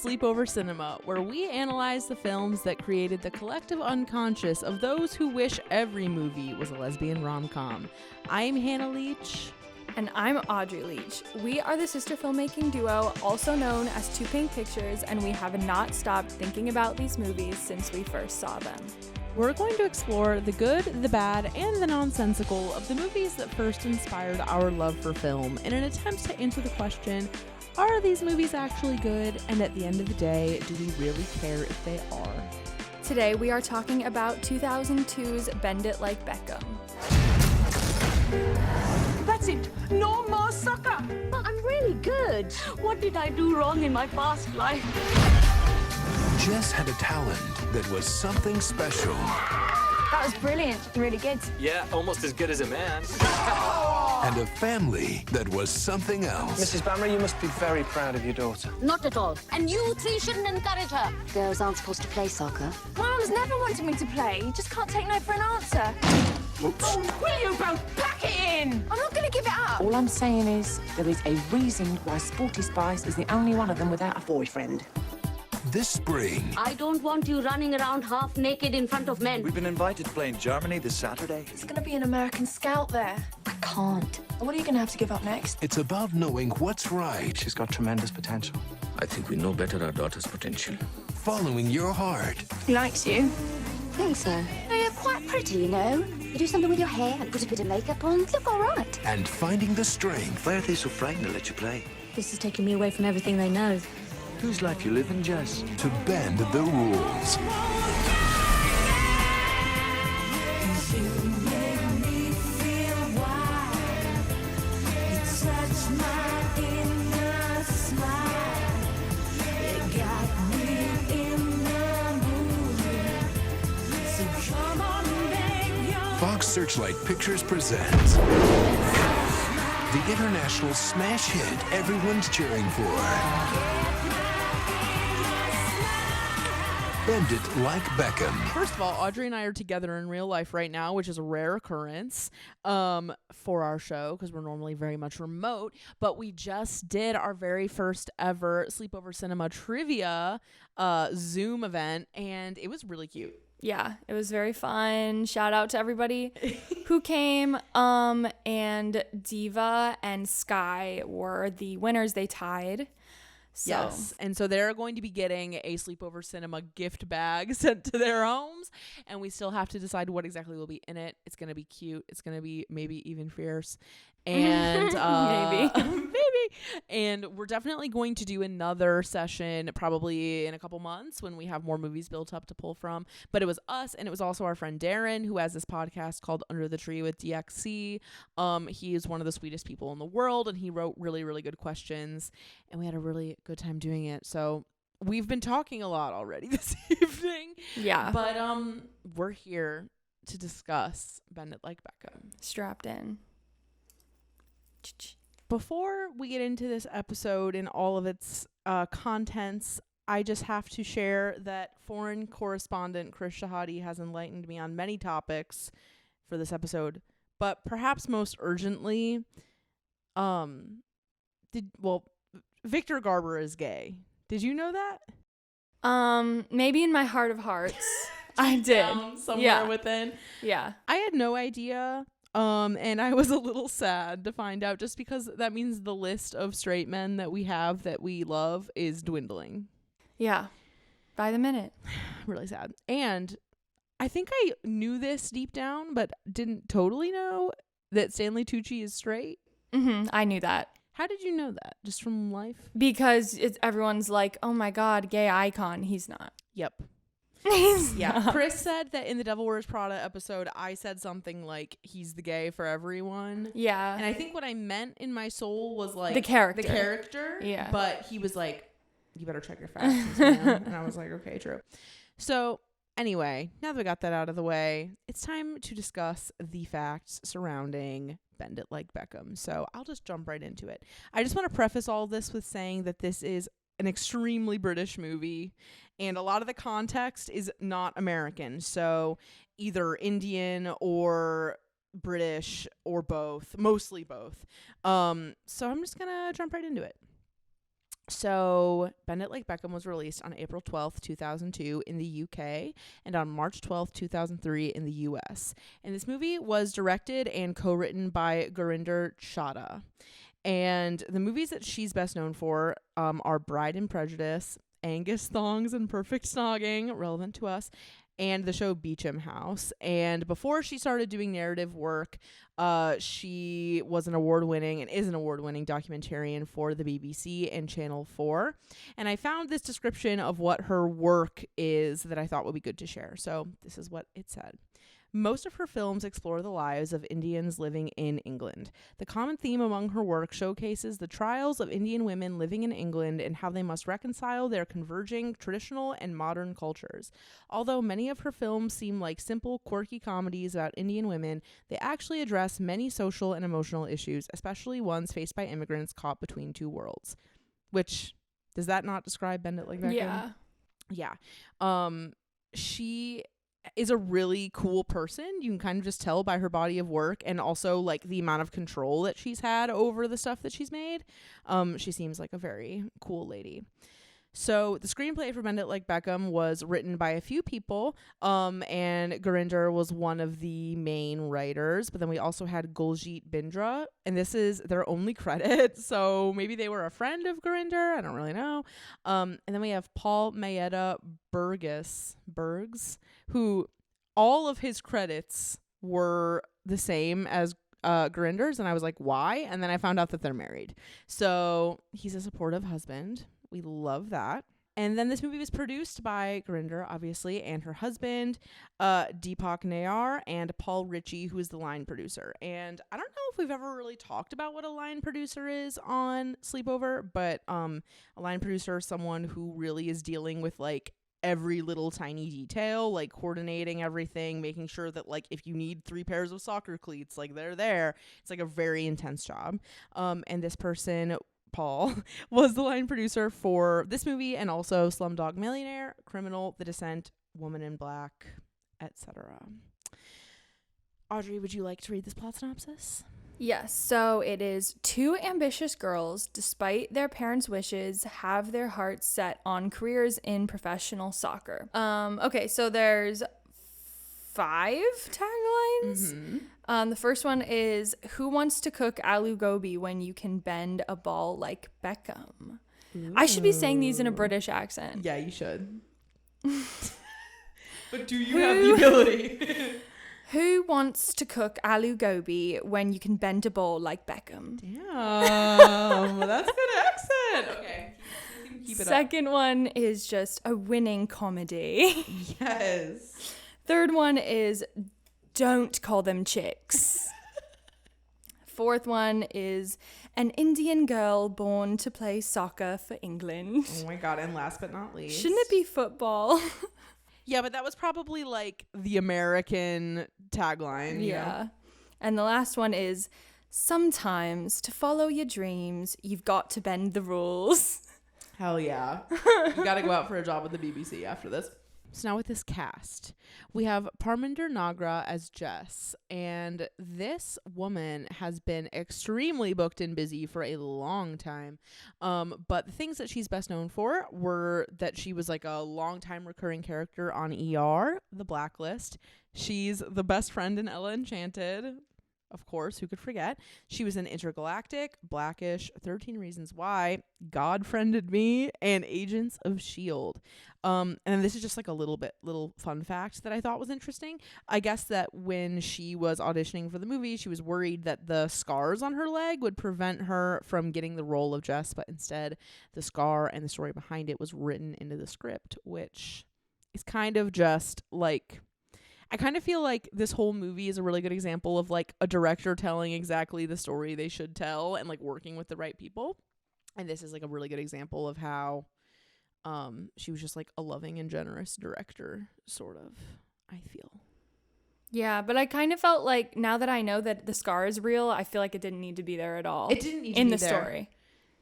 Sleepover Cinema, where we analyze the films that created the collective unconscious of those who wish every movie was a lesbian rom-com. I'm Hannah Leach. And I'm Audrey Leach. We are the sister filmmaking duo, also known as Two Pink Pictures, and we have not stopped thinking about these movies since we first saw them. We're going to explore the good, the bad, and the nonsensical of the movies that first inspired our love for film in an attempt to answer the question, are these movies actually good? And at the end of the day, do we really care if they are? Today we are talking about 2002's Bend It Like Beckham. That's it. No more sucker. I'm really good. What did I do wrong in my past life? Jess had a talent that was something special. That was brilliant. Really good. Yeah, almost as good as a man. And a family that was something else. Mrs. Bammer, you must be very proud of your daughter. Not at all. And you three shouldn't encourage her. Girls aren't supposed to play soccer. Mum's never wanted me to play. You just can't take no for an answer. Oops. Will you both pack it in? I'm not going to give it up. All I'm saying is there is a reason why Sporty Spice is the only one of them without a boyfriend. This spring, I don't want you running around half naked in front of men. We've been invited to play in Germany this Saturday. There's going to be an American Scout there. I can't. What are you going to have to give up next? it's about knowing what's right, She's got tremendous potential. I think we know better our daughter's potential. following your heart, He likes you. Think so? Oh, you're quite pretty, you know. You do something with your hair and put a bit of makeup on, look all right. and finding the strength Why are they so frightened to let you play? This is taking me away from everything they know. Whose life you live in, Jess? to bend the rules. Fox Searchlight Pictures presents the international smash hit everyone's cheering for. Bend It Like Beckham. First of all, Audrey and I are together in real life right now, which is a rare occurrence for our show because we're normally very much remote. But we just did our very first ever Sleepover Cinema trivia Zoom event, and it was really cute. Yeah, it was very fun. Shout out to everybody who came. And Diva and Sky were the winners. They tied. So. Yes, and so they're going to be getting a Sleepover Cinema gift bag sent to their homes, and we still have to decide what exactly will be in it. It's going to be cute. It's going to be maybe even fierce, and maybe. And we're definitely going to do another session probably in a couple months when we have more movies built up to pull from. But it was us, and it was also our friend Darren, who has this podcast called Under the Tree with DXC. He is one of the sweetest people in the world, and he wrote really, really good questions, and we had a really good time doing it. So we've been talking a lot already this evening. Yeah. But we're here to discuss Bend It Like Beckham. Strapped in. Before we get into this episode and all of its contents, I just have to share that foreign correspondent Chris Shahadi has enlightened me on many topics for this episode, but perhaps most urgently, Victor Garber is gay. Did you know that? Maybe in my heart of hearts, I did. Somewhere within. Yeah. I had no idea. And I was a little sad to find out just because that means the list of straight men that we have that we love is dwindling. Yeah. By the minute. Really sad. And I think I knew this deep down, but didn't totally know that Stanley Tucci is straight. I knew that. How did you know that? Just from life? Because everyone's like, oh my God, gay icon. He's not. Yep. Yeah. Chris said that in the Devil Wears Prada episode, I said something like, he's the gay for everyone. Yeah. And I think what I meant in my soul was like The character. Yeah. But he was like, you better check your facts, man. And I was like, okay, true. So anyway, now that we got that out of the way, it's time to discuss the facts surrounding Bend It Like Beckham. So I'll just jump right into it. I just want to preface all this with saying that this is an extremely British movie, and a lot of the context is not American. So either Indian or British or both, mostly both. So I'm just gonna jump right into it. So, Bend It Like Beckham was released on April 12th, 2002 in the UK and on March 12th, 2003 in the US. And this movie was directed and co-written by Gurinder Chadha. And the movies that she's best known for are Bride and Prejudice, Angus Thongs and Perfect Snogging, relevant to us, and the show Beecham House. And before she started doing narrative work, she was an award-winning and is an award-winning documentarian for the BBC and Channel 4. And I found this description of what her work is that I thought would be good to share. So this is what it said. Most of her films explore the lives of Indians living in England. The common theme among her work showcases the trials of Indian women living in England and how they must reconcile their converging traditional and modern cultures. Although many of her films seem like simple, quirky comedies about Indian women, they actually address many social and emotional issues, especially ones faced by immigrants caught between two worlds. Which, does that not describe Bend It Like Beckham? Yeah. She is a really cool person. You can kind of just tell by her body of work and also like the amount of control that she's had over the stuff that she's made. She seems like a very cool lady. So the screenplay for Bend It Like Beckham was written by a few people, and Gurinder was one of the main writers. But then we also had Guljeet Bindra, and this is their only credit. So maybe they were a friend of Gurinder. I don't really know. And then we have Paul Mayeda Bergs, who all of his credits were the same as Gurinder's, and I was like, why? And then I found out that they're married. So he's a supportive husband. We love that. And then this movie was produced by Gurinder, obviously, and her husband, Deepak Nayar, and Paul Ritchie, who is the line producer. And I don't know if we've ever really talked about what a line producer is on Sleepover, but a line producer is someone who really is dealing with like every little tiny detail, like coordinating everything, making sure that like if you need 3 pairs of soccer cleats, like they're there. It's like a very intense job. And this person, Paul, was the line producer for this movie and also Slumdog Millionaire, Criminal, The Descent, Woman in Black, etc. Audrey, would you like to read this plot synopsis? Yes, so it is 2 ambitious girls, despite their parents' wishes, have their hearts set on careers in professional soccer. Okay, so there's 5 taglines. Mm-hmm. The first one is, who wants to cook aloo gobi when you can bend a ball like Beckham? Ooh. I should be saying these in a British accent. Yeah, you should. But do you have the ability? Who wants to cook aloo gobi when you can bend a ball like Beckham? Damn, that's a good accent. Okay, keep it Second one is just a winning comedy. Yes. Third one is don't call them chicks. Fourth one is an Indian girl born to play soccer for England. Oh my god, and last but not least. Shouldn't it be football? Yeah, but that was probably like the American tagline. You know? And the last one is sometimes to follow your dreams, you've got to bend the rules. Hell yeah. You got to go out for a job with the BBC after this. So now with this cast, we have Parminder Nagra as Jess, and this woman has been extremely booked and busy for a long time. But the things that she's best known for were that she was like a long-time recurring character on ER, The Blacklist. She's the best friend in Ella Enchanted. Of course, who could forget? She was in Intergalactic, Blackish, 13 Reasons Why, God Friended Me, and Agents of S.H.I.E.L.D. And this is just like a little fun fact that I thought was interesting. I guess that when she was auditioning for the movie, she was worried that the scars on her leg would prevent her from getting the role of Jess, but instead the scar and the story behind it was written into the script, which is kind of just like... I kind of feel like this whole movie is a really good example of like a director telling exactly the story they should tell and like working with the right people. And this is like a really good example of how she was just like a loving and generous director, sort of, I feel. Yeah, but I kind of felt like now that I know that the scar is real, I feel like it didn't need to be there at all. It didn't need to in be the there. Story.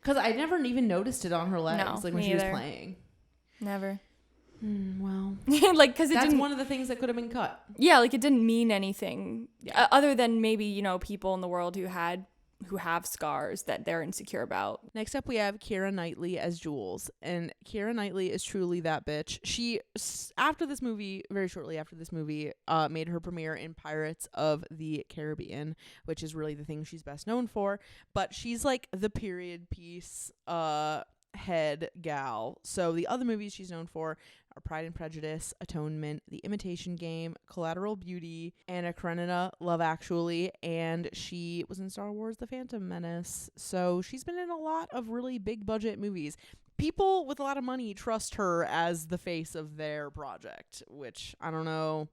Because I never even noticed it on her legs, No, like when she was playing. Never. Well, like because it that's didn't. one of the things that could have been cut. Yeah, like it didn't mean anything. Yeah. Other than maybe, you know, people in the world who had who have scars that they're insecure about. Next up, we have Keira Knightley as Jules. And Keira Knightley is truly that bitch. She, after this movie, very shortly after this movie, made her premiere in Pirates of the Caribbean, which is really the thing she's best known for. But she's like the period piece head gal. So the other movies she's known for are Pride and Prejudice, Atonement, The Imitation Game, Collateral Beauty, Anna Karenina, Love Actually, and she was in Star Wars The Phantom Menace. So she's been in a lot of really big budget movies. People with a lot of money trust her as the face of their project, which I don't know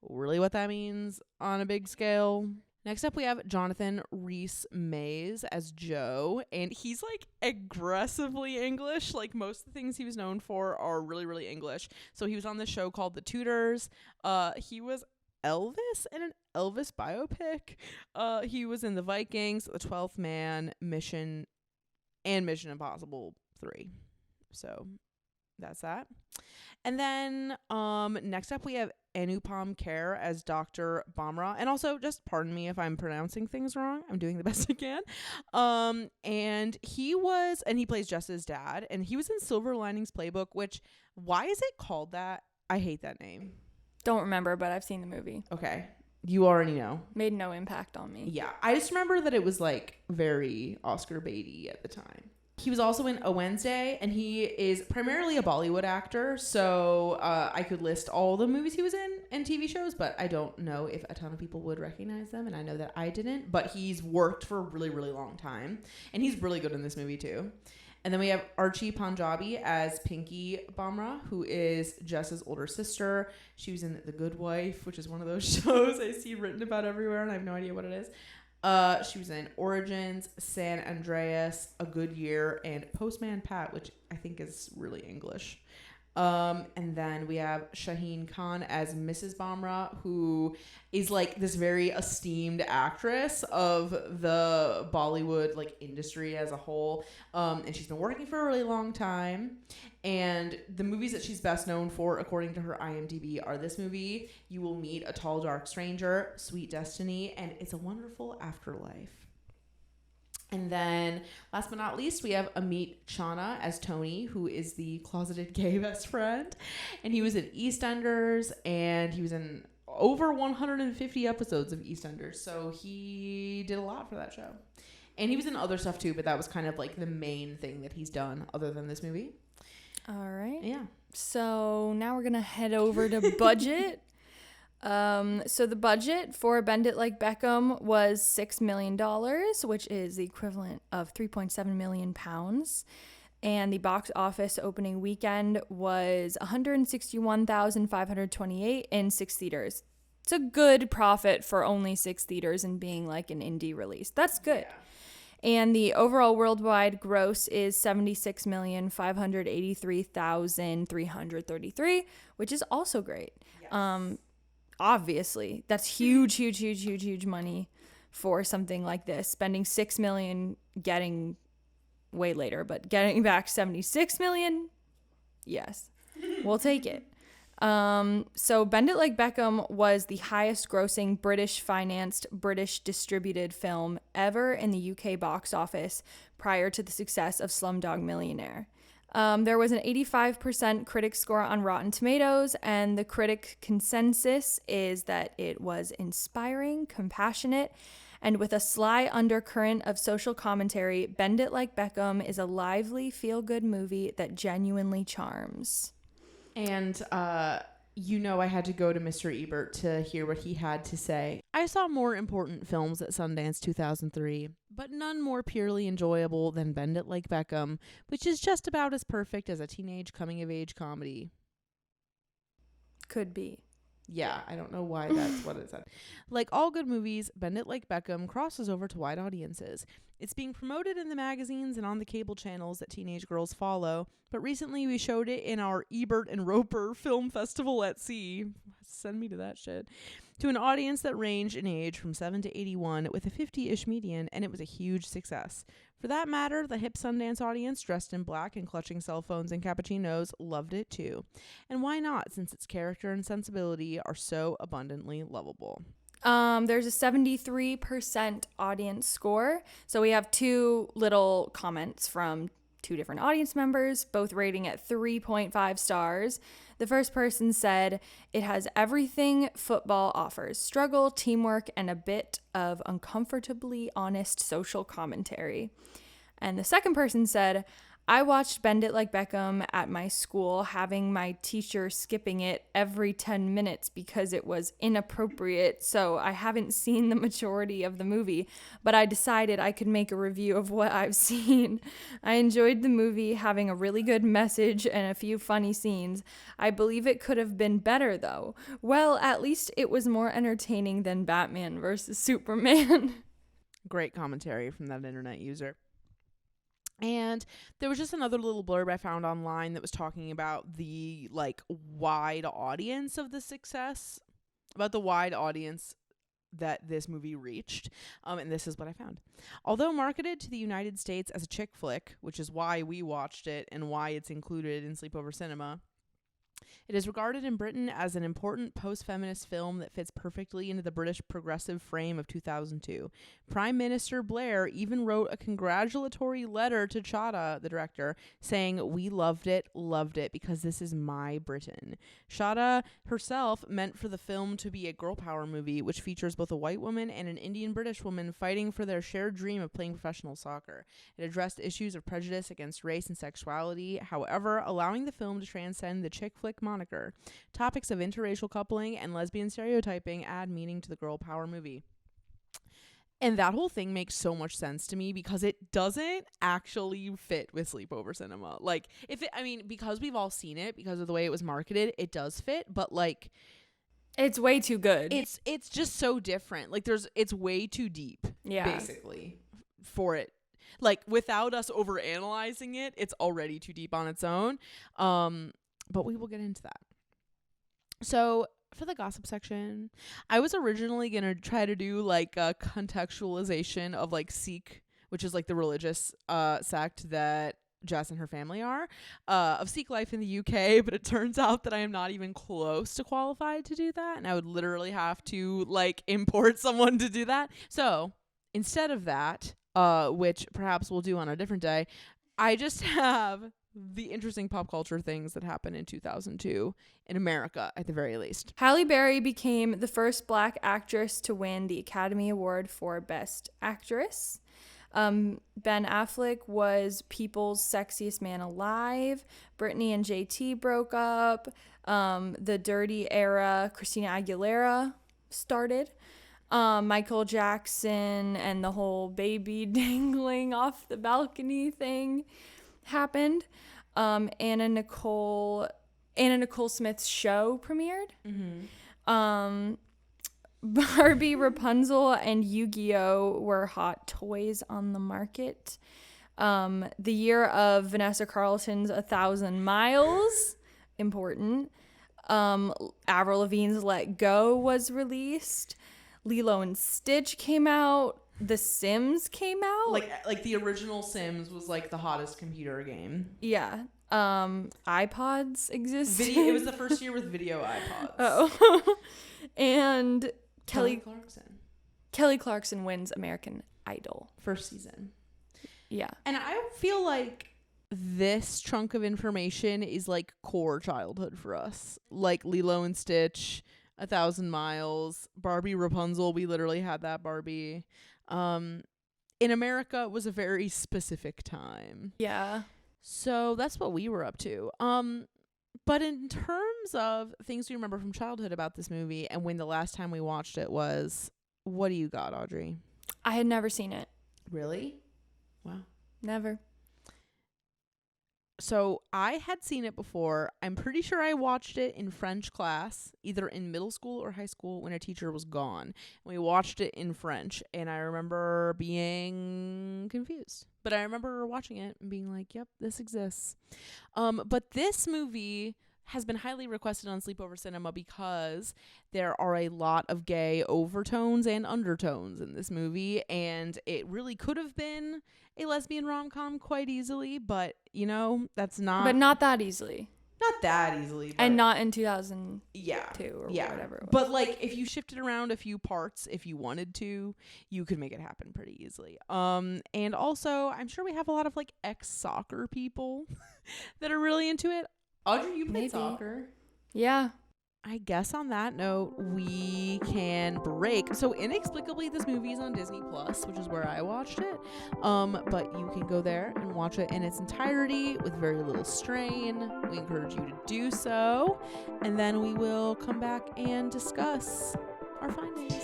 really what that means on a big scale. Next up, we have Jonathan Rhys-Meyers as Joe, and he's like aggressively English. Like most of the things he was known for are really, really English. So he was on this show called The Tudors. He was Elvis in an Elvis biopic. He was in The Vikings, The 12th Man, Mission Impossible 3. So that's that. And then next up we have Anupam Kher as Dr. Bhamra. And also, just pardon me if I'm pronouncing things wrong. I'm doing the best I can. And he plays Jess's dad. And he was in Silver Linings Playbook, which, why is it called that? I hate that name. Don't remember, but I've seen the movie. Okay. You already know. Made no impact on me. Yeah. I just remember that it was like very Oscar baity at the time. He was also in A Wednesday, and he is primarily a Bollywood actor, so I could list all the movies he was in and TV shows, but I don't know if a ton of people would recognize them, and I know that I didn't, but he's worked for a really, really long time, and he's really good in this movie, too. And then we have Archie Panjabi as Pinky Bhamra, who is Jess's older sister. She was in The Good Wife, which is one of those shows I see written about everywhere, and I have no idea what it is. She was in Origins, San Andreas, A Good Year, and Postman Pat, which I think is really English. And then we have Shaheen Khan as Mrs. Bhamra, who is like this very esteemed actress of the Bollywood like industry as a whole. And she's been working for a really long time. And the movies that she's best known for, according to her IMDb, are this movie, You Will Meet a Tall Dark Stranger, Sweet Destiny, and It's a Wonderful Afterlife. And then, last but not least, we have Amit Chana as Tony, who is the closeted gay best friend. And he was in EastEnders, and he was in over 150 episodes of EastEnders. So he did a lot for that show. And he was in other stuff too, but that was kind of like the main thing that he's done other than this movie. All right. Yeah. So now we're going to head over to budget. So the budget for Bend It Like Beckham was $6 million, which is the equivalent of 3.7 million pounds. And the box office opening weekend was 161,528 in 6 theaters. It's a good profit for only 6 theaters and being like an indie release. That's good. Yeah. And the overall worldwide gross is 76,583,333, which is also great. Yes. Obviously, that's huge money for something like this. Spending $6 million, getting way later, but getting back $76 million, yes, we'll take it. So Bend It Like Beckham was the highest grossing British financed, British distributed film ever in the UK box office prior to the success of Slumdog Millionaire. There was an 85% critic score on Rotten Tomatoes, and the critic consensus is that it was inspiring, compassionate, and with a sly undercurrent of social commentary. Bend It Like Beckham is a lively, feel-good movie that genuinely charms. And, I had to go to Mr. Ebert to hear what he had to say. I saw more important films at Sundance 2003, but none more purely enjoyable than Bend It Like Beckham, which is just about as perfect as a teenage coming-of-age comedy. Could be. Yeah, I don't know why that's what it said. Like all good movies, Bend It Like Beckham crosses over to wide audiences. It's being promoted in the magazines and on the cable channels that teenage girls follow, but recently we showed it in our Ebert and Roper Film Festival at Sea. Send me to that shit. To an audience that ranged in age from 7 to 81 with a 50-ish median, and it was a huge success. For that matter, the hip Sundance audience, dressed in black and clutching cell phones and cappuccinos, loved it too. And why not, since its character and sensibility are so abundantly lovable. There's a 73% audience score. So we have two little comments from two different audience members, both rating at 3.5 stars. The first person said, "It has everything football offers: struggle, teamwork, and a bit of uncomfortably honest social commentary." And the second person said, "I watched Bend It Like Beckham at my school, having my teacher skipping it every 10 minutes because it was inappropriate, so I haven't seen the majority of the movie, but I decided I could make a review of what I've seen. I enjoyed the movie, having a really good message and a few funny scenes. I believe it could have been better, though. Well, at least it was more entertaining than Batman versus Superman." Great commentary from that internet user. And there was just another little blurb I found online that was talking about the like wide audience of the success, about the wide audience that this movie reached. And this is what I found. Although marketed to the United States as a chick flick, which is why we watched it and why it's included in Sleepover Cinema, it is regarded in Britain as an important post-feminist film that fits perfectly into the British progressive frame of 2002. Prime Minister Blair even wrote a congratulatory letter to Chadha, the director, saying, "We loved it because this is my Britain." Chadha herself meant for the film to be a girl power movie, which features both a white woman and an Indian British woman fighting for their shared dream of playing professional soccer. It addressed issues of prejudice against race and sexuality, however, allowing the film to transcend the chick flick moniker. Topics of interracial coupling and lesbian stereotyping add meaning to the girl power movie. And that whole thing makes so much sense to me because it doesn't actually fit with Sleepover Cinema. Like, because we've all seen it, because of the way it was marketed, it does fit, but like, it's way too good. It's just so different. Like, it's way too deep, basically, for it. Like, without us overanalyzing it, it's already too deep on its own. But we will get into that. So for the gossip section, I was originally going to try to do like a contextualization of like Sikh, which is like the religious sect that Jess and her family are, of Sikh life in the UK, but it turns out that I am not even close to qualified to do that, and I would literally have to like import someone to do that. So instead of that, which perhaps we'll do on a different day, I just have the interesting pop culture things that happened in 2002 in America, at the very least. Halle Berry became the first Black actress to win the Academy Award for Best Actress. Ben Affleck was People's Sexiest Man Alive. Britney and JT broke up. The Dirty era, Christina Aguilera started. Michael Jackson and the whole baby dangling off the balcony thing happened. Anna Nicole Smith's show premiered. Barbie, Rapunzel, and Yu-Gi-Oh! Were hot toys on the market. The year of Vanessa Carlton's 1,000 Miles, important. Avril Lavigne's Let Go was released. Lilo and Stitch came out. The Sims came out. Like the original Sims was like the hottest computer game. Yeah. iPods existed. It was the first year with video iPods. Oh. And Kelly Clarkson wins American Idol. First season. Yeah. And I feel like this chunk of information is like core childhood for us. Like Lilo and Stitch, 1,000 Miles, Barbie, Rapunzel. We literally had that Barbie. In America, it was a very specific time. Yeah. So that's what we were up to. But in terms of things we remember from childhood about this movie and when the last time we watched it was, what do you got, Audrey? I had never seen it. Really? Wow. Never. So I had seen it before. I'm pretty sure I watched it in French class, either in middle school or high school when a teacher was gone. We watched it in French, and I remember being confused. But I remember watching it and being like, yep, this exists. But this movie has been highly requested on Sleepover Cinema because there are a lot of gay overtones and undertones in this movie, and it really could have been a lesbian rom-com quite easily, but you know, that's not. But not that easily. Not that easily. But And not in 2002 yeah. or Yeah. whatever it was. But like if you shifted around a few parts, if you wanted to, you could make it happen pretty easily. And also I'm sure we have a lot of like ex-soccer people that are really into it. Audrey, you played Maybe. soccer. Yeah. I guess on that note, we can break. So inexplicably, this movie is on Disney Plus, which is where I watched it. But you can go there and watch it in its entirety with very little strain. We encourage you to do so. And then we will come back and discuss our findings.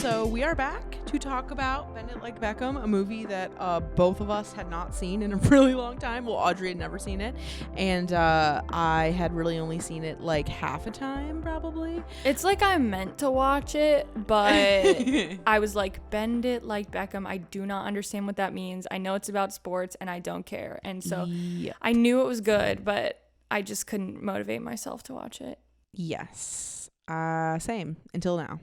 So we are back to talk about Bend It Like Beckham, a movie that both of us had not seen in a really long time. Well, Audrey had never seen it, and I had really only seen it like half a time, probably. It's like I meant to watch it, but I was like, Bend It Like Beckham. I do not understand what that means. I know it's about sports, and I don't care. And so Yep. I knew it was good, but I just couldn't motivate myself to watch it. Yes. Same until now.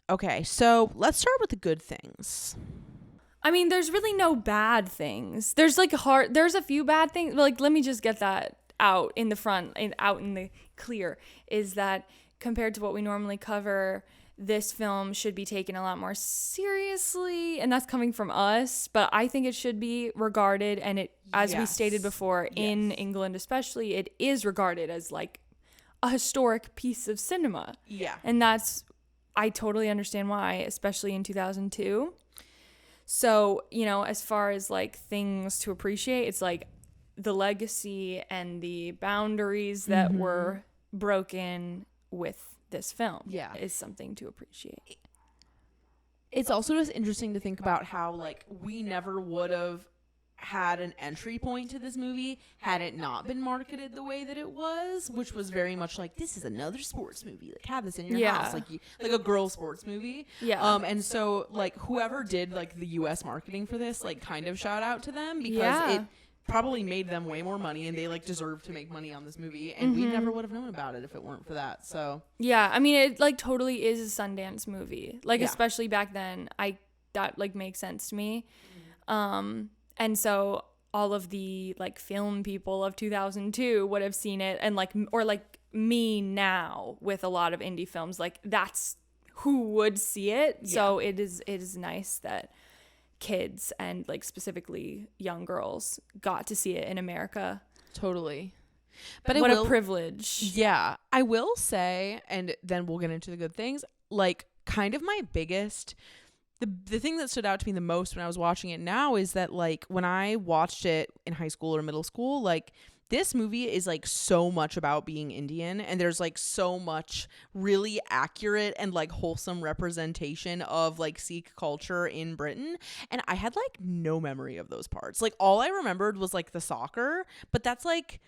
Okay, so let's start with the good things. I mean, there's really no bad things. There's a few bad things. Like, let me just get that out in the front and out in the clear, is that compared to what we normally cover, this film should be taken a lot more seriously, and that's coming from us, but I think it should be regarded, and it, as we stated before, in England especially, it is regarded as like a historic piece of cinema. Yeah. And I totally understand why, especially in 2002. So, as far as like things to appreciate, it's like the legacy and the boundaries that were broken with this film is something to appreciate. It's also just interesting to think about how like we never would have had an entry point to this movie had it not been marketed the way that it was, which was very much like, this is another sports movie, like have this in your house, like a girl sports movie. And so like whoever did like the US marketing for this, like kind of shout out to them, because it probably made them way more money, and they like deserve to make money on this movie, and we never would have known about it if it weren't for that. So I mean, it like totally is a Sundance movie, like especially back then. That like makes sense to me. And so all of the like film people of 2002 would have seen it, and like, or like me now with a lot of indie films, like that's who would see it. So it is nice that kids and like specifically young girls got to see it in America. totally. But what a privilege. Yeah. I will say, and then we'll get into the good things, like kind of my biggest, the thing that stood out to me the most when I was watching it now is that like when I watched it in high school or middle school, like this movie is like so much about being Indian, and there's like so much really accurate and like wholesome representation of like Sikh culture in Britain, and I had like no memory of those parts. Like all I remembered was like the soccer, but that's like,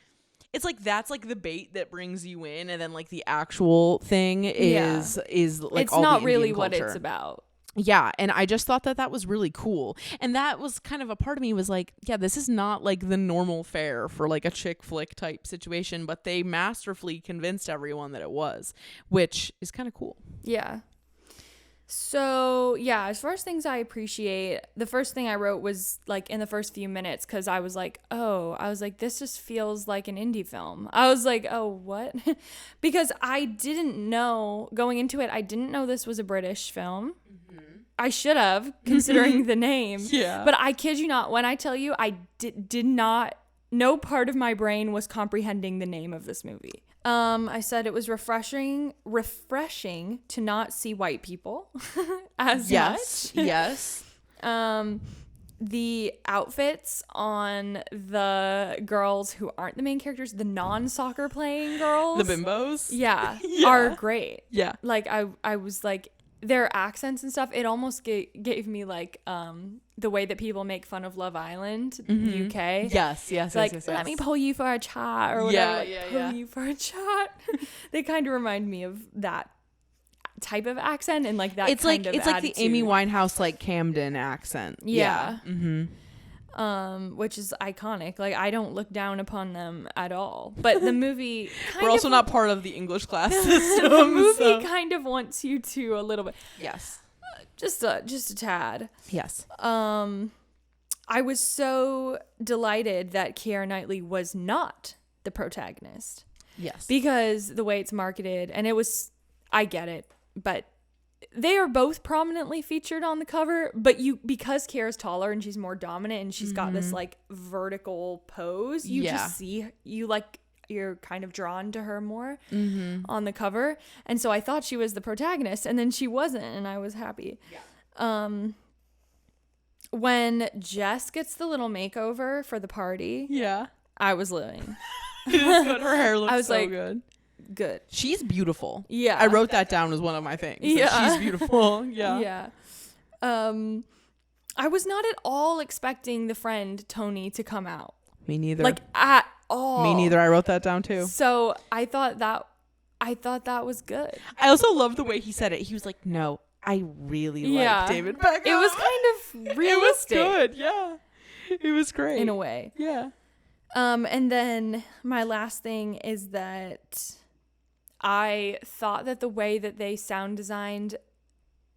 it's like that's like the bait that brings you in, and then like the actual thing is like it's all not the really Indian what culture. it's about. Yeah, and I just thought that was really cool. And that was kind of a part of me was like, yeah, this is not like the normal fare for like a chick flick type situation, but they masterfully convinced everyone that it was, which is kind of cool. Yeah. So, yeah, as far as things I appreciate, the first thing I wrote was like in the first few minutes, because I was like, this just feels like an indie film. I was like, oh, what? Because I didn't know, going into it, I didn't know this was a British film. I should have, considering the name. Yeah. But I kid you not, when I tell you, I did not, no part of my brain was comprehending the name of this movie. I said it was refreshing to not see white people as much. Yes. The outfits on the girls who aren't the main characters, the non-soccer playing girls, The bimbos. yeah, are great. Yeah. Like I was like, their accents and stuff, it almost gave me like the way that people make fun of Love Island UK. Yes. Like, let me pull you for a chat or whatever. Pull you for a chat. They kind of remind me of that type of accent, and like that it's kind like of it's like the attitude. Amy Winehouse like Camden accent. Yeah. which is iconic. Like, I don't look down upon them at all. But the movie We're also not part of the English class system. the movie kind of wants you to a little bit. Yes. Just a tad. Yes. I was so delighted that Keira Knightley was not the protagonist. Yes. Because the way it's marketed, and it was, I get it, but they are both prominently featured on the cover, but because Keira's taller and she's more dominant and she's got this like vertical pose, you just see, you're kind of drawn to her more on the cover. And so I thought she was the protagonist, and then she wasn't, and I was happy. Yeah. When Jess gets the little makeover for the party, I was living. It was good. Her hair looks so like, good. Good. She's beautiful. Yeah. I wrote that down as one of my things. Yeah. She's beautiful. Yeah. Yeah. I was not at all expecting the friend Tony to come out. Me neither. Like, at all. Me neither. I wrote that down too. So I thought that was good. I also love the way he said it. He was like, "No, I really like David Beckham." It was kind of realistic. It was good. Yeah. It was great. In a way. Yeah. And then my last thing is that I thought that the way that they sound designed,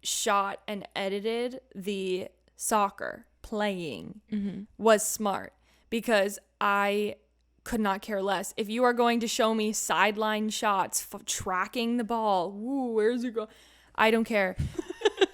shot, and edited the soccer playing was smart, because I could not care less. If you are going to show me sideline shots tracking the ball, where's it go? I don't care.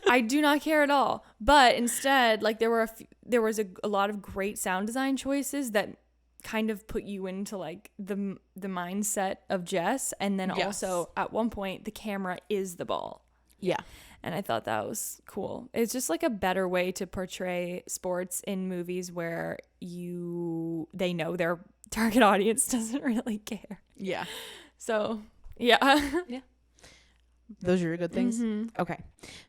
I do not care at all. But instead, like, there was a lot of great sound design choices that kind of put you into like the mindset of Jess, and then also at one point the camera is the ball. Yeah. And I thought that was cool. It's just like a better way to portray sports in movies where they know their target audience doesn't really care. Yeah. So, yeah. Yeah. Those are your good things? Okay.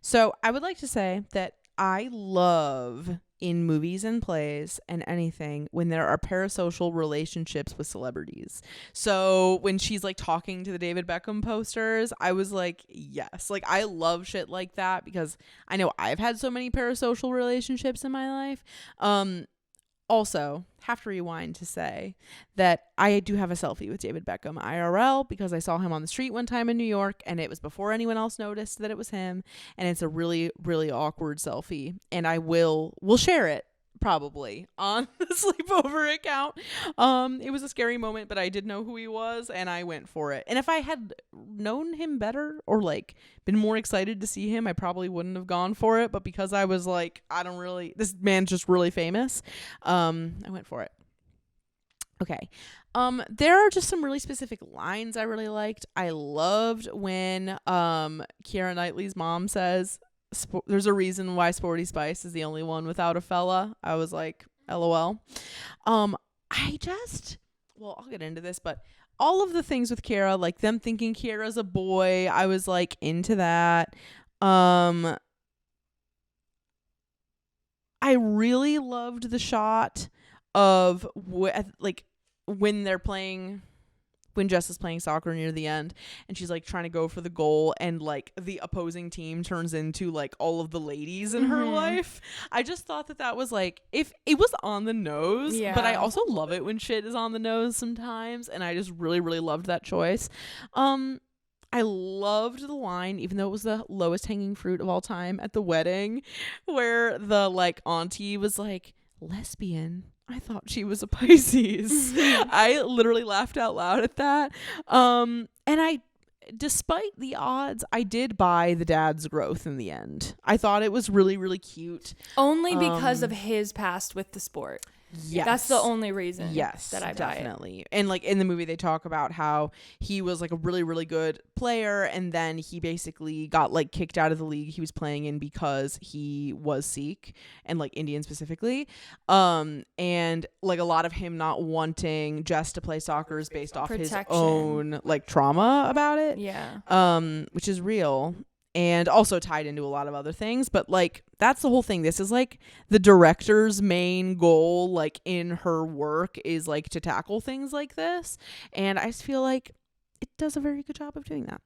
So I would like to say that I love in movies and plays and anything when there are parasocial relationships with celebrities. So when she's like talking to the David Beckham posters, I was like, yes. Like, I love shit like that because I know I've had so many parasocial relationships in my life. Also, have to rewind to say that I do have a selfie with David Beckham IRL because I saw him on the street one time in New York, and it was before anyone else noticed that it was him, and it's a really, really awkward selfie, and we'll share it probably on the Sleepover account. It was a scary moment, but I did know who he was, and I went for it. And if I had known him better or like been more excited to see him, I probably wouldn't have gone for it. But because I was like, this man's just really famous, I went for it. Okay. There are just some really specific lines I really liked. I loved when Keira Knightley's mom says, there's a reason why Sporty Spice is the only one without a fella. I was like, LOL. I'll get into this, but all of the things with Keira, like them thinking Keira's a boy, I was like into that. I really loved the shot of when Jess is playing soccer near the end and she's like trying to go for the goal and like the opposing team turns into like all of the ladies in her life. I just thought that was like, if it was on the nose, but I also love it when shit is on the nose sometimes, and I just really, really loved that choice. I loved the line, even though it was the lowest hanging fruit of all time at the wedding, where the like auntie was like, lesbian. I thought she was a Pisces. I literally laughed out loud at that. And despite the odds, I did buy the dad's growth in the end. I thought it was really, really cute. Only because of his past with the sport. Yes. That's the only reason that I buy definitely. It. And like in the movie they talk about how he was like a really, really good player, and then he basically got like kicked out of the league he was playing in because he was Sikh and like Indian specifically. And like a lot of him not wanting Jess to play soccer is based off his own like trauma about it. Yeah. Which is real. And also tied into a lot of other things. But like, that's the whole thing. This is like the director's main goal, like in her work, is like to tackle things like this. And I just feel like it does a very good job of doing that.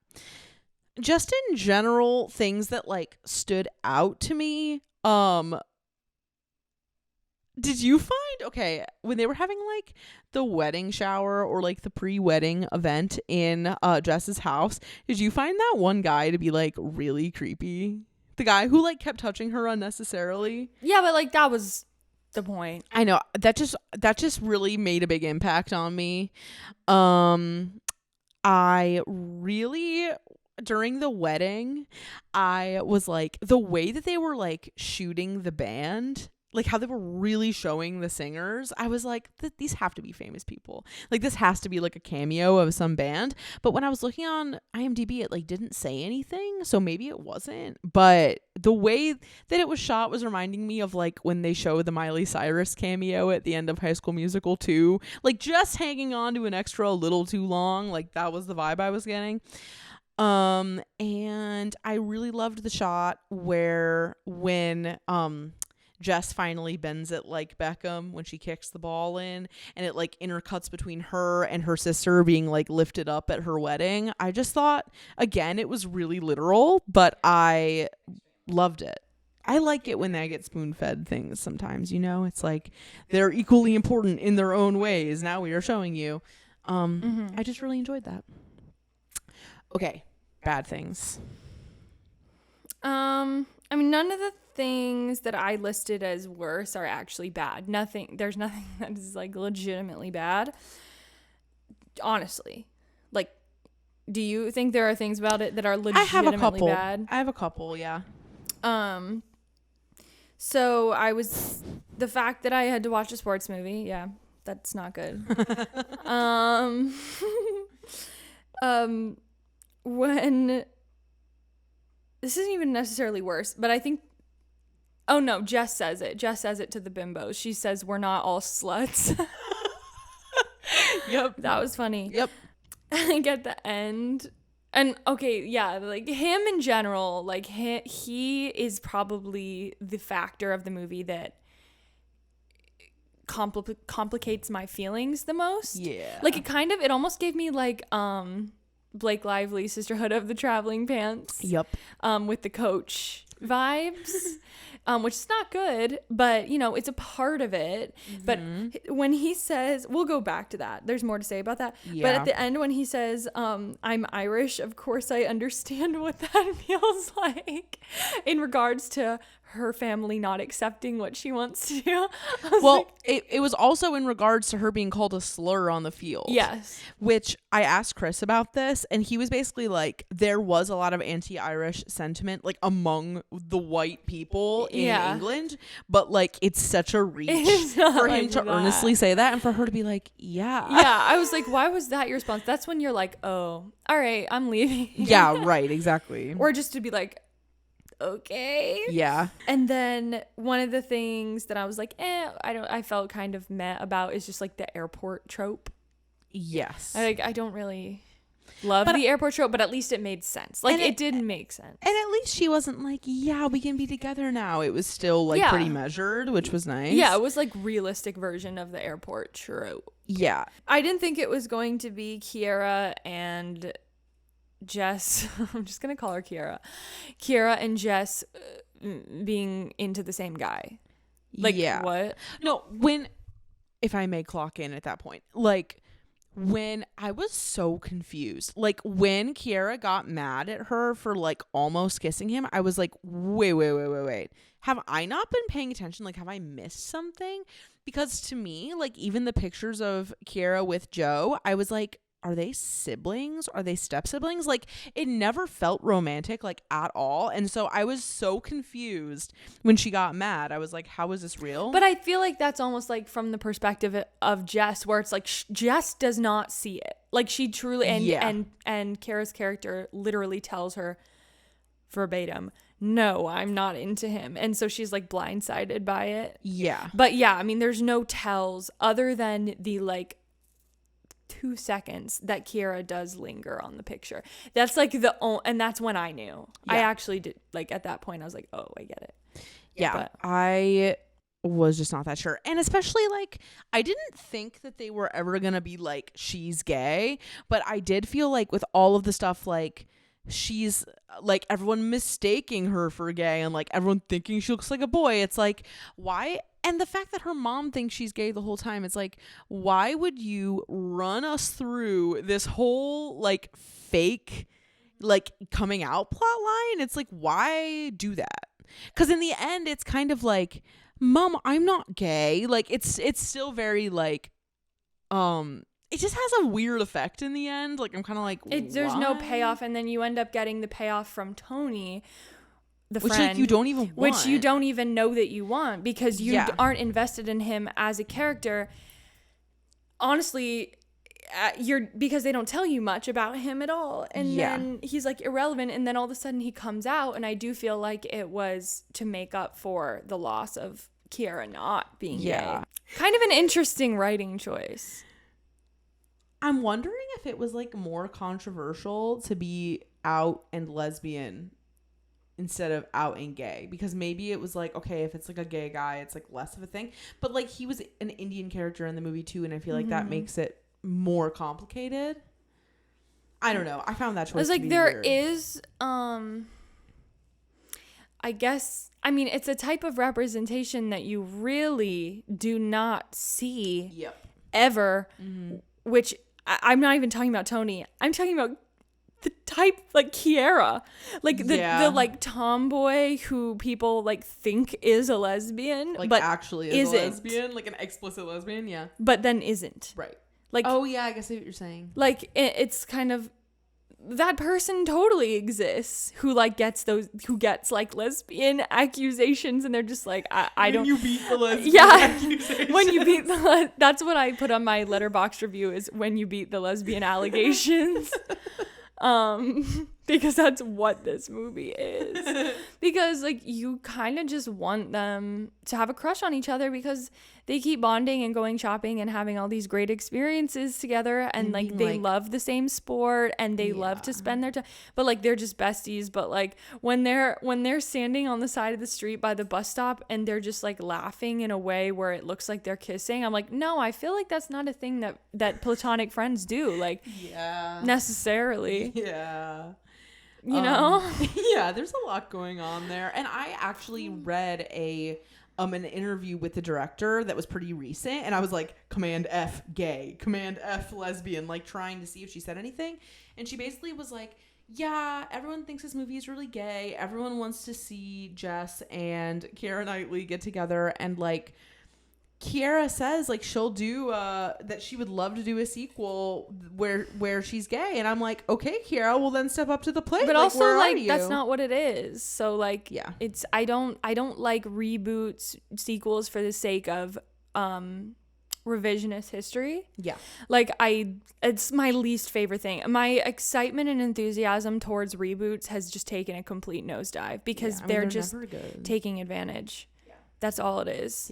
Just in general, things that like stood out to me. Did you find, okay, when they were having like the wedding shower or like the pre-wedding event in Jess's house, did you find that one guy to be like really creepy? The guy who like kept touching her unnecessarily? Yeah, but like that was the point. I know. That just really made a big impact on me. I really, during the wedding, I was like, the way that they were like shooting the band, like how they were really showing the singers, I was like, these have to be famous people. Like this has to be like a cameo of some band. But when I was looking on IMDb, it like didn't say anything, so maybe it wasn't. But the way that it was shot was reminding me of like when they showed the Miley Cyrus cameo at the end of High School Musical 2, like just hanging on to an extra a little too long. Like that was the vibe I was getting. And I really loved the shot where when Jess finally bends it like Beckham when she kicks the ball in, and it like intercuts between her and her sister being like lifted up at her wedding. I just thought, again, it was really literal, but I loved it. I like it when they get spoon-fed things sometimes, you know? It's like they're equally important in their own ways. Now we are showing you. I just really enjoyed that. Okay, bad things. I mean, none of the things that I listed as worse are actually bad. There's nothing that is like legitimately bad. Honestly. Like, do you think there are things about it that are legitimately bad? I have a couple, yeah. So the fact that I had to watch a sports movie, yeah, that's not good. When this isn't even necessarily worse, but I think, oh no, Jess says it to the bimbos. She says, "We're not all sluts." Yep. That was funny. Yep. Like at the end, and okay, yeah, like him in general, like he is probably the factor of the movie that complicates my feelings the most. Yeah. Like it almost gave me like Blake Lively, Sisterhood of the Traveling Pants. Yep. With the coach vibes, which is not good, but you know, it's a part of it. But when he says, we'll go back to that. There's more to say about that. Yeah. But at the end, when he says, I'm Irish, of course I understand what that feels like in regards to her family not accepting what she wants to do. Well, it was also in regards to her being called a slur on the field. Yes. Which I asked Chris about this, and he was basically like, there was a lot of anti-Irish sentiment like among the white people in England, but like it's such a reach for him to earnestly say that and for her to be like, yeah. I was like, why was that your response? That's when you're like, oh, all right, I'm leaving. Yeah, right, exactly. Or just to be like, okay. Yeah. And then one of the things that I was like, I felt kind of meh about is just like the airport trope. Yes. I don't really love the airport trope, but at least it made sense. Like it did make sense. And at least she wasn't like, yeah, we can be together now. It was still like pretty measured, which was nice. Yeah, it was like realistic version of the airport trope. Yeah. I didn't think it was going to be Kiera and Jess. I'm just gonna call her Kiera and Jess being into the same guy. Like, what? No, if I may clock in at that point, like when I was so confused, like when Kiera got mad at her for like almost kissing him, I was like, wait. Have I not been paying attention? Like, have I missed something? Because to me, like even the pictures of Kiera with Joe, I was like, are they siblings? Are they step siblings? Like it never felt romantic like at all. And so I was so confused when she got mad. I was like, how is this real? But I feel like that's almost like from the perspective of Jess, where it's like Jess does not see it. Like she truly, and Kara's character literally tells her verbatim, no, I'm not into him. And so she's like blindsided by it. Yeah. But yeah, I mean, there's no tells other than the like 2 seconds that Kiera does linger on the picture. That's like and that's when I knew. I actually did, like at that point I was like, oh, I get it. Yeah. But I was just not that sure. And especially like I didn't think that they were ever gonna be like, she's gay, but I did feel like with all of the stuff like she's like everyone mistaking her for gay and like everyone thinking she looks like a boy. It's like, why? And the fact that her mom thinks she's gay the whole time, it's like, why would you run us through this whole like fake like coming out plot line? It's like, why do that? Because in the end, it's kind of like, Mom, I'm not gay. Like it's still very like, it just has a weird effect in the end. Like I'm kind of like, there's no payoff, and then you end up getting the payoff from Tony, the which friend, like you don't even want. which you don't even know that you want because you aren't invested in him as a character. Honestly, because they don't tell you much about him at all, and then he's like irrelevant, and then all of a sudden he comes out, and I do feel like it was to make up for the loss of Kiara not being gay. Kind of an interesting writing choice. I'm wondering if it was like more controversial to be out and lesbian instead of out and gay, because maybe it was like, okay, if it's like a gay guy, it's like less of a thing, but like he was an Indian character in the movie too, and I feel like that makes it more complicated. I don't know. I found that choice. It's like there weird. is, I guess, I mean, it's a type of representation that you really do not see ever, which I'm not even talking about Tony. I'm talking about the type like Kiara, like the like tomboy who people like think is a lesbian, like but actually is a lesbian, like an explicit lesbian, but then isn't. Right. Like, oh yeah, I guess I see what you're saying. Like it's kind of, that person totally exists who gets like lesbian accusations, and they're just like, I don't. When you beat the lesbian accusations. When you beat that's what I put on my Letterboxd review, is when you beat the lesbian allegations. Because that's what this movie is. Because like you kind of just want them to have a crush on each other because they keep bonding and going shopping and having all these great experiences together, and like they love the same sport and they love to spend their time, but like they're just besties. But like when they're standing on the side of the street by the bus stop and they're just like laughing in a way where it looks like they're kissing, I'm like, no, I feel like that's not a thing that platonic friends do, like necessarily. You know? There's a lot going on there. And I actually read an interview with the director that was pretty recent, and I was like, Command F gay, Command F lesbian, like trying to see if she said anything. And she basically was like, yeah, everyone thinks this movie is really gay. Everyone wants to see Jess and Keira Knightley get together, and like Kiara says like she'll do that she would love to do a sequel where she's gay, and I'm like, okay, Kiara, well then step up to the plate. But like, also like that's not what it is. So like it's I don't like reboots, sequels for the sake of revisionist history. Like it's my least favorite thing. My excitement and enthusiasm towards reboots has just taken a complete nosedive because they're just taking advantage. That's all it is.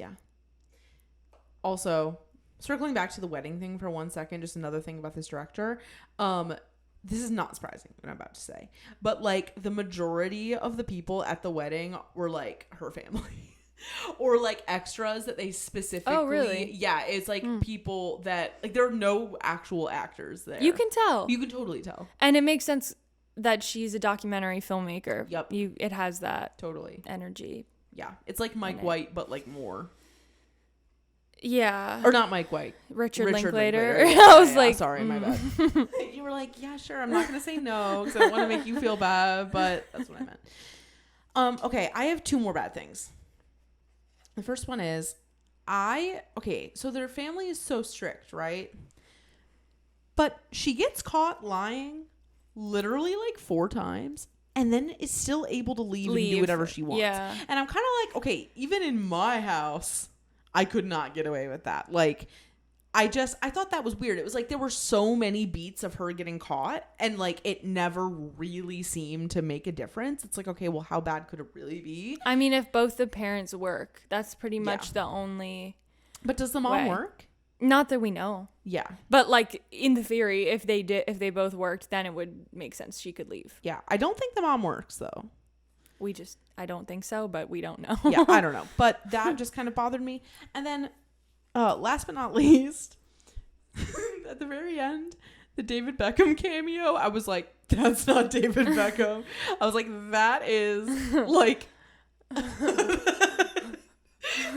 Also, circling back to the wedding thing for 1 second, just another thing about this director. This is not surprising what I'm about to say, but like the majority of the people at the wedding were like her family or like extras that they specifically. Oh, really? Yeah, it's like people that like there are no actual actors there. You can tell. You can totally tell. And it makes sense that she's a documentary filmmaker. Yep. It has that totally energy. Yeah, it's like Mike White, but like more. Yeah. Or not Mike White. Richard Linklater. I was like, sorry, my bad. You were like, yeah, sure. I'm not going to say no because I don't want to make you feel bad, but that's what I meant. Okay, I have two more bad things. The first one is so their family is so strict, right? But she gets caught lying literally like 4 times. And then is still able to leave and do whatever she wants. Yeah. And I'm kind of like, okay, even in my house, I could not get away with that. Like, I thought that was weird. It was like there were so many beats of her getting caught, and like it never really seemed to make a difference. It's like, okay, well, how bad could it really be? I mean, if both the parents work, that's pretty much the only. But does the mom work? Not that we know. Yeah. But like in the theory, if they both worked, then it would make sense she could leave. Yeah. I don't think the mom works though. I don't think so, but we don't know. Yeah, I don't know. But that just kind of bothered me. And then last but not least, at the very end, the David Beckham cameo, I was like, that's not David Beckham. I was like, that is like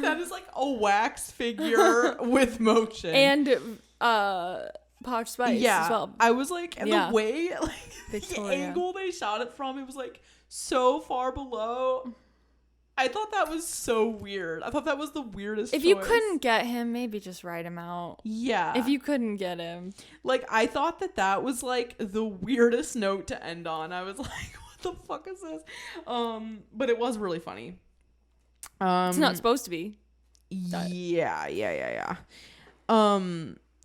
that is like a wax figure with motion. And Posh Spice as well. I was like, and the way like Victoria. the angle they shot it from, it was like so far below. I thought that was so weird. I thought that was the weirdest If you choice. couldn't get him, maybe just write him out. Yeah. If you couldn't get him. Like, I thought that was like the weirdest note to end on. I was like, what the fuck is this? But it was really funny. It's not supposed to be. Yeah.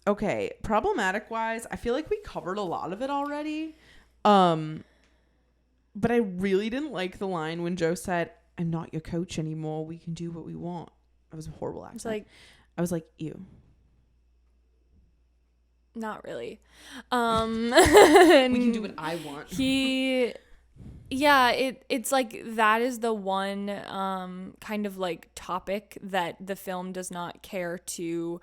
Okay, problematic wise, I feel like we covered a lot of it already. But I really didn't like the line when Joe said, "I'm not your coach anymore. We can do what we want." That was a horrible accent. It's like, I was like, ew. not really. We can do what I want. It's like that is the one kind of like topic that the film does not care to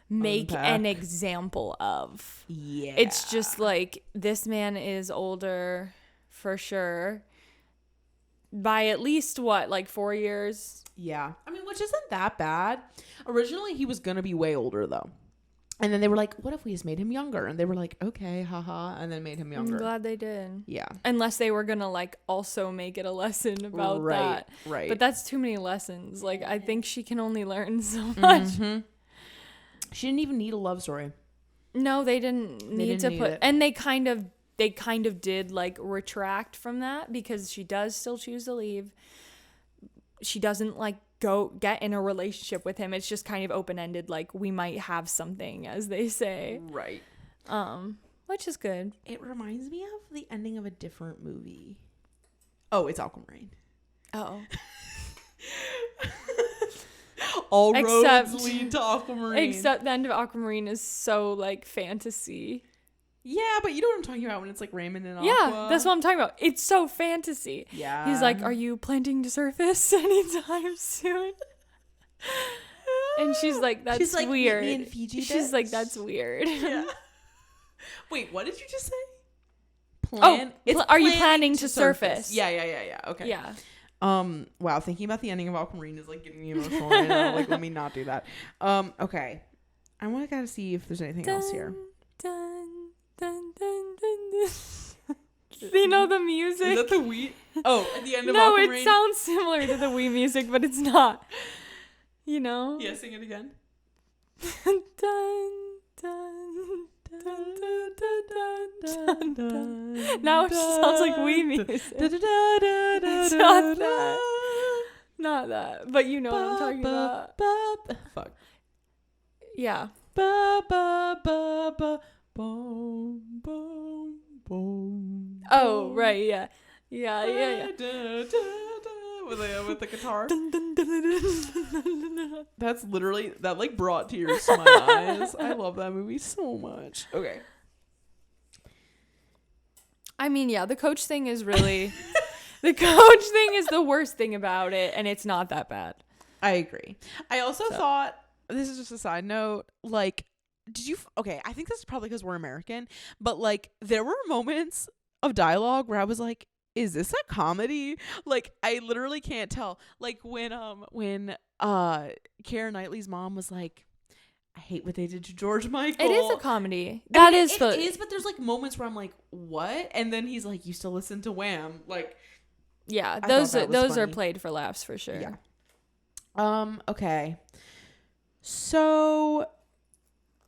make an example of. Yeah. It's just like, this man is older for sure by at least like 4 years. Yeah. I mean, which isn't that bad. Originally, he was going to be way older, though. And then they were like, what if we just made him younger? And they were like, okay, haha. And then made him younger. I'm glad they did. Yeah. Unless they were going to like also make it a lesson about that. Right. But that's too many lessons. Like, I think she can only learn so much. Mm-hmm. She didn't even need a love story. No, they didn't need to put... And they kind of did like retract from that, because she does still choose to leave. She doesn't like go get in a relationship with him. It's just kind of open-ended, like we might have something, as they say. Right. Which is good. It reminds me of the ending of a different movie. Oh, it's Aquamarine. Oh. All roads lead to Aquamarine. Except the end of Aquamarine is so like fantasy. Yeah, but you know what I'm talking about when it's like Raymond and Aqua. Yeah, that's what I'm talking about. It's so fantasy. Yeah. He's like, are you planning to surface anytime soon? And she's like, that's like, weird. meet me in Fiji, she's bitch. like, that's weird. Yeah. Wait, what did you just say? Are you planning to surface? Yeah. Okay. Yeah. Wow, thinking about the ending of Aquamarine is like getting me emotional right now. Like, let me not do that. Okay. I want to gotta see if there's anything else here. Dun, dun, dun, dun, dun. You know the music? Is that the Wii? Oh, at the end of No, Aquamarine? it sounds similar to the Wii music, but it's not. You know? Yeah, sing it again. Dun, dun, dun, dun, dun, dun, dun. Now it just sounds like Wii music. It's not that. Not that. But you know what I'm talking about. Fuck. Yeah. Oh, right, yeah. Yeah. With the guitar. That's literally, that like brought tears to my eyes. I love that movie so much. Okay. I mean, yeah, the coach thing is really... The coach thing is the worst thing about it, and it's not that bad. I agree. I also thought, this is just a side note, like, okay, I think this is probably because we're American, but like, there were moments of dialogue where I was like, is this a comedy? Like, I literally can't tell. Like, when Keira Knightley's mom was like, I hate what they did to George Michael. It is a comedy. It is, but there's like moments where I'm like, what? And then he's like, you still listen to Wham. Like, yeah, I those thought that was are funny. played for laughs for sure. Yeah. Okay. So,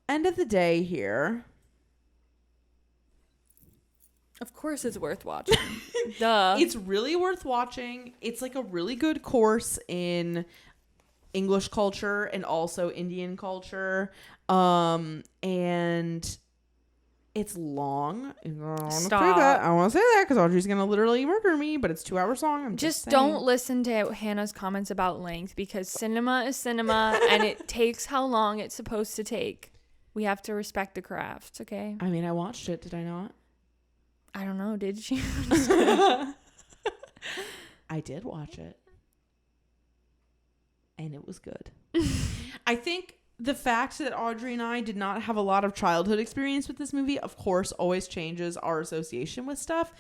end of the day here. Of course it's worth watching. Duh. It's really worth watching. It's like a really good course in English culture and also Indian culture. And it's long. I want to say that because Audrey's going to literally murder me, but it's 2 hours long. I'm just saying. don't listen to Hannah's comments about length, because cinema is cinema and it takes how long it's supposed to take. We have to respect the craft, okay? I mean, I watched it. Did I not? I don't know. Did you? I did watch it. And it was good. I think the fact that Audrey and I did not have a lot of childhood experience with this movie, of course, always changes our association with stuff.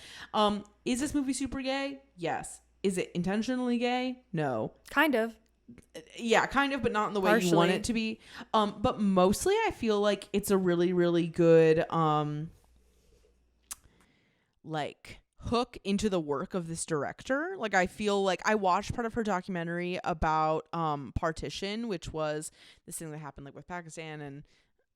Is this movie super gay? Yes. Is it intentionally gay? No. Kind of. Yeah, kind of, but not in the way Partially. you want it to be. But mostly I feel like it's a really, really good like hook into the work of this director. Like, I feel like I watched part of her documentary about partition, which was this thing that happened like with Pakistan, and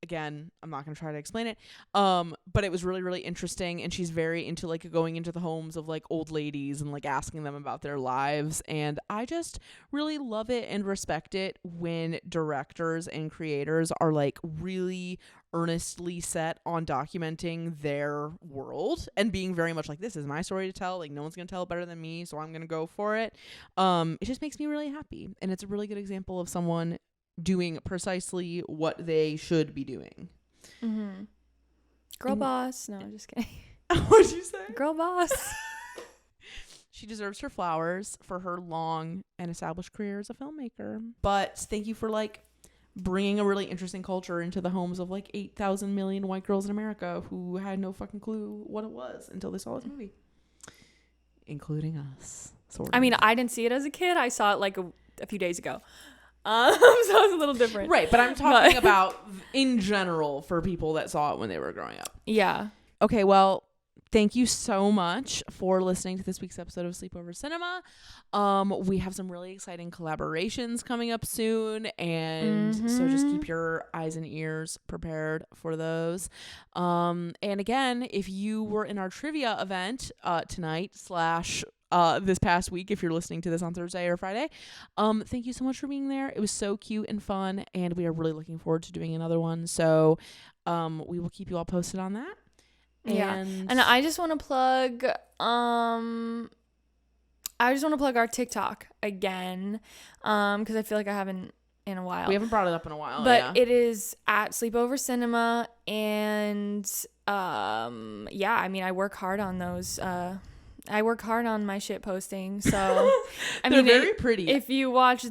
again, I'm not going to try to explain it. But it was really, really interesting. And she's very into like going into the homes of like old ladies and like asking them about their lives. And I just really love it and respect it when directors and creators are like really earnestly set on documenting their world and being very much like, this is my story to tell. Like, no one's going to tell it better than me, so I'm going to go for it. It just makes me really happy. And it's a really good example of someone doing precisely what they should be doing. Mm-hmm. Girl boss. No, I'm just kidding. What'd you say? Girl boss. She deserves her flowers for her long and established career as a filmmaker. But thank you for like bringing a really interesting culture into the homes of like 8,000 million white girls in America who had no fucking clue what it was until they saw this movie, including us. Sort of. I mean, I didn't see it as a kid. I saw it like a few days ago. So it's a little different. Right, but I'm talking about in general for people that saw it when they were growing up. Yeah. Okay, well, thank you so much for listening to this week's episode of Sleepover Cinema. We have some really exciting collaborations coming up soon, and so just keep your eyes and ears prepared for those. And again, if you were in our trivia event tonight / this past week, if you're listening to this on Thursday or Friday, thank you so much for being there. It was so cute and fun, and we are really looking forward to doing another one. So we will keep you all posted on that. And I just want to plug our TikTok again, because I feel like I haven't in a while. We haven't brought it up in a while, but it is at Sleepover Cinema, and I mean, I work hard on those. I work hard on my shit posting, so I mean, they're very pretty. If you watch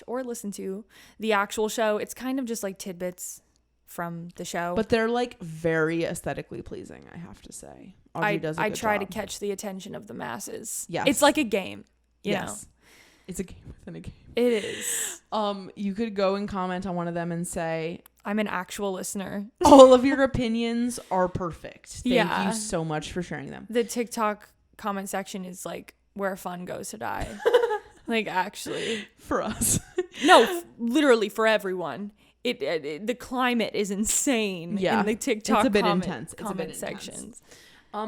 or listen to the actual show, it's kind of just like tidbits from the show, but they're like very aesthetically pleasing, I have to say. Audrey does a good try job to catch the attention of the masses. Yes, it's like a game, you know. It's a game within a game. It is. You could go and comment on one of them and say, I'm an actual listener. All of your opinions are perfect. Thank you so much for sharing them. The TikTok comment section is like where fun goes to die. Like, actually. For us. No, literally for everyone. The climate is insane in the TikTok it's a bit intense. It's comment sections.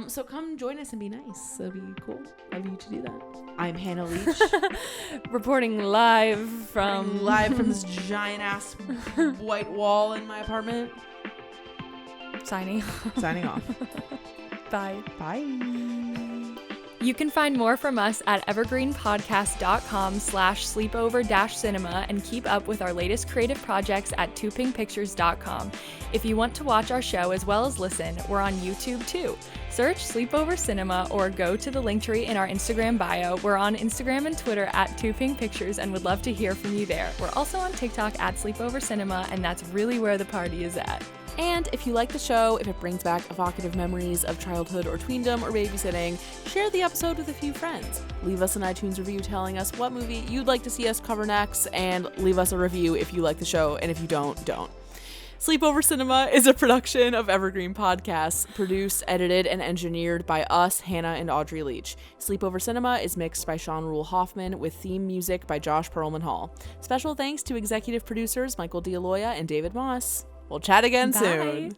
So come join us and be nice. That'd be cool of you to do that. I'm Hannah Leach. Reporting live from this giant ass white wall in my apartment. Signing off. Bye. Bye. You can find more from us at evergreenpodcast.com/sleepover-cinema and keep up with our latest creative projects at toopinkpictures.com. If you want to watch our show as well as listen, we're on YouTube too. Search Sleepover Cinema or go to the linktree in our Instagram bio. We're on Instagram and Twitter at toopinkpictures and would love to hear from you there. We're also on TikTok at Sleepover Cinema, and that's really where the party is at. And if you like the show, if it brings back evocative memories of childhood or tweendom or babysitting, share the episode with a few friends. Leave us an iTunes review telling us what movie you'd like to see us cover next, and leave us a review if you like the show, and if you don't. Sleepover Cinema is a production of Evergreen Podcasts, produced, edited, and engineered by us, Hannah and Audrey Leach. Sleepover Cinema is mixed by Sean Rule Hoffman with theme music by Josh Perlman Hall. Special thanks to executive producers Michael D'Aloia and David Moss. We'll chat again soon.